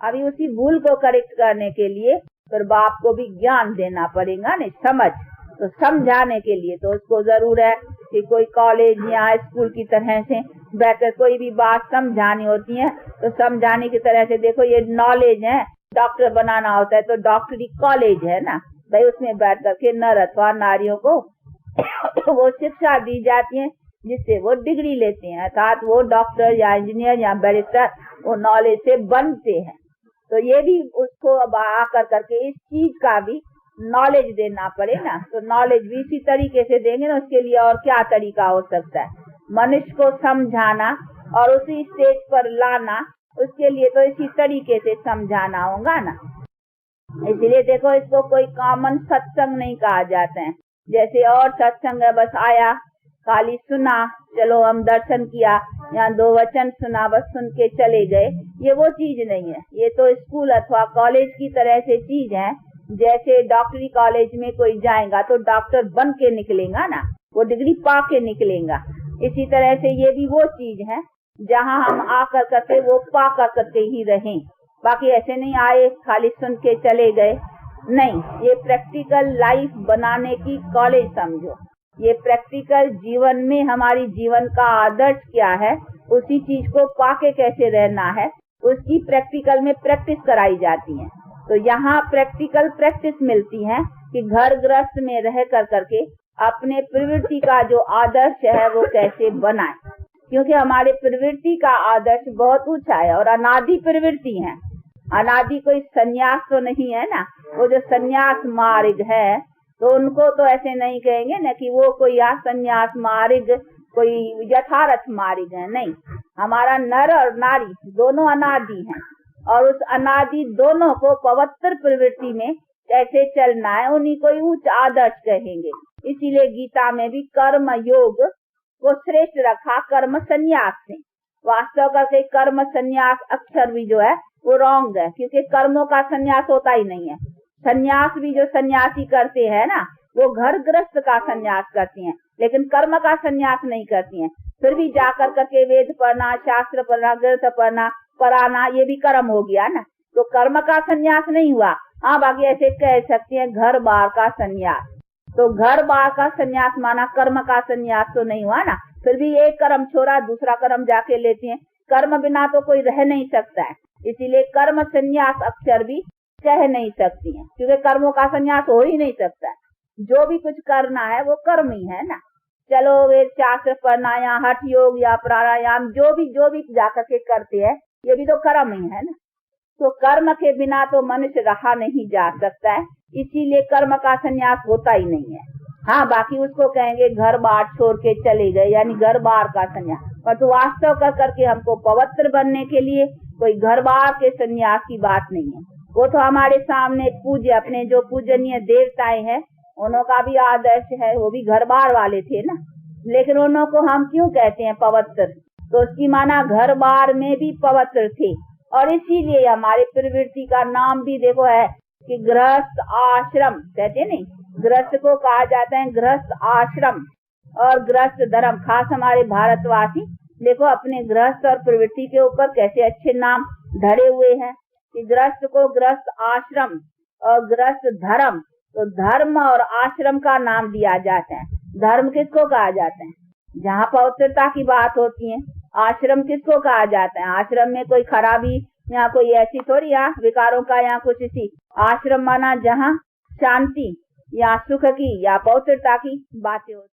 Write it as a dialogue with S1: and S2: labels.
S1: अभी उसी भूल को करेक्ट करने के लिए फिर बाप को भी ज्ञान देना पड़ेगा नहीं, समझ। तो समझाने के लिए तो उसको जरूर है कि कोई कॉलेज या स्कूल की तरह से बैठकर कोई भी बात समझानी होती है तो समझाने की तरह से, देखो ये नॉलेज है, डॉक्टर बनाना होता है तो डॉक्टरी कॉलेज है ना भाई, उसमें बैठ करके नर अथवा नारियों को वो शिक्षा दी जाती है जिससे वो डिग्री लेते हैं, अर्थात वो डॉक्टर या इंजीनियर या बैरिस्टर वो नॉलेज से बनते हैं। तो ये भी उसको अब आकर करके इस चीज का भी नॉलेज देना पड़े ना, तो नॉलेज भी इसी तरीके से देंगे ना। उसके लिए और क्या तरीका हो सकता है, मनुष्य को समझाना और उसी स्टेज पर लाना, उसके लिए तो इसी तरीके से समझाना होगा ना। इसलिए देखो इसको कोई कॉमन सत्संग नहीं कहा जाता है, जैसे और सत्संग है बस आया खाली सुना, चलो हम दर्शन किया या 2 वचन सुना बस सुन के चले गए, ये वो चीज नहीं है। ये तो स्कूल अथवा कॉलेज की तरह से चीज है। जैसे डॉक्टरी कॉलेज में कोई जाएगा तो डॉक्टर बन के निकलेगा ना, वो डिग्री पा के निकलेगा। इसी तरह से ये भी वो चीज है जहाँ हम आकर करके वो पा कर करके ही रहें, बाकी ऐसे नहीं आए खाली सुन के चले गए नहीं। ये प्रैक्टिकल लाइफ बनाने की कॉलेज समझो। ये प्रैक्टिकल जीवन में हमारी जीवन का आदर्श क्या है, उसी चीज को पाके कैसे रहना है, उसकी प्रैक्टिकल में प्रैक्टिस कराई जाती है। तो यहाँ प्रैक्टिकल प्रैक्टिस मिलती है कि घर गृहस्थ में रह कर करके अपने प्रवृत्ति का जो आदर्श है वो कैसे बनाए, क्योंकि हमारे प्रवृत्ति का आदर्श बहुत ऊंचा है और अनादि प्रवृत्ति है। अनादि कोई सन्यास तो नहीं है ना, वो जो सन्यास मार्ग है तो उनको तो ऐसे नहीं कहेंगे न कि वो कोई सन्यास मार्ग कोई यथार्थ मार्ग है, नहीं। हमारा नर और नारी दोनों अनादि हैं और उस अनादि दोनों को पवित्र प्रवृत्ति में कैसे चलना है उन्हीं को उच्च आदर्श कहेंगे। इसीलिए गीता में भी कर्म योग को श्रेष्ठ रखा कर्म संन्यास से। वास्तव करके कर्म संन्यास अक्षर भी जो है वो रॉन्ग है, क्योंकि कर्मों का संन्यास होता ही नहीं है। संन्यास भी जो सन्यासी करते हैं ना वो घर गृहस्थ का संन्यास करती हैं, लेकिन कर्म का संन्यास नहीं करती हैं। फिर भी जाकर करके वेद पढ़ना, शास्त्र पढ़ना, ग्रंथ पढ़ना, पढ़ाना, ये भी कर्म हो गया ना, तो कर्म का संन्यास नहीं हुआ। हाँ, बाकी ऐसे कह सकते हैं घर बार का संन्यास, तो घर बार का संन्यास माना कर्म का संन्यास तो नहीं हुआ ना। फिर भी एक कर्म छोड़ा दूसरा कर्म जाके लेते हैं, कर्म बिना तो कोई रह नहीं सकता है। इसीलिए कर्म संन्यास अक्षर भी कह नहीं सकती है, क्योंकि कर्मों का संन्यास हो ही नहीं सकता है। जो भी कुछ करना है वो कर्म ही है ना। चलो वेद शास्त्र पढ़ना या हठ योग या प्राणायाम जो भी जाकर के करते हैं ये भी तो कर्म ही है ना। तो कर्म के बिना तो मनुष्य रहा नहीं जा सकता है, इसीलिए कर्म का संन्यास होता ही नहीं है। हाँ, बाकी उसको कहेंगे घर बार छोड़ के चले गए, यानी घर बार का संन्यास। पर तो वास्तव कर करके हमको पवित्र बनने के लिए कोई घर बार के संन्यास की बात नहीं है। वो तो हमारे सामने पूज्य अपने जो पूजनीय देवताएं हैं उन्हों का भी आदर्श है, वो भी घर बार वाले थे ना, लेकिन उन्हों को हम क्यों कहते हैं पवित्र, तो उसकी माना घर बार में भी पवित्र थे। और इसीलिए हमारे प्रवृत्ति का नाम भी देखो है कि गृहस्थ आश्रम कहते नहीं, गृहस्थ को कहा जाता है गृहस्थ आश्रम और गृहस्थ धर्म। खास हमारे भारतवासी देखो अपने गृहस्थ और प्रवृत्ति के ऊपर कैसे अच्छे नाम धरे हुए हैं कि गृहस्थ को गृहस्थ आश्रम और गृहस्थ धर्म, तो धर्म और आश्रम का नाम दिया जाता है। धर्म किसको कहा जाता है, जहाँ पवित्रता की बात होती है। आश्रम किसको कहा जाता है, आश्रम में कोई खराबी या कोई ऐसी थोड़ी यहाँ विकारों का या कुछ इसी। आश्रम माना जहाँ शांति या सुख की या पवित्रता की बातें होती।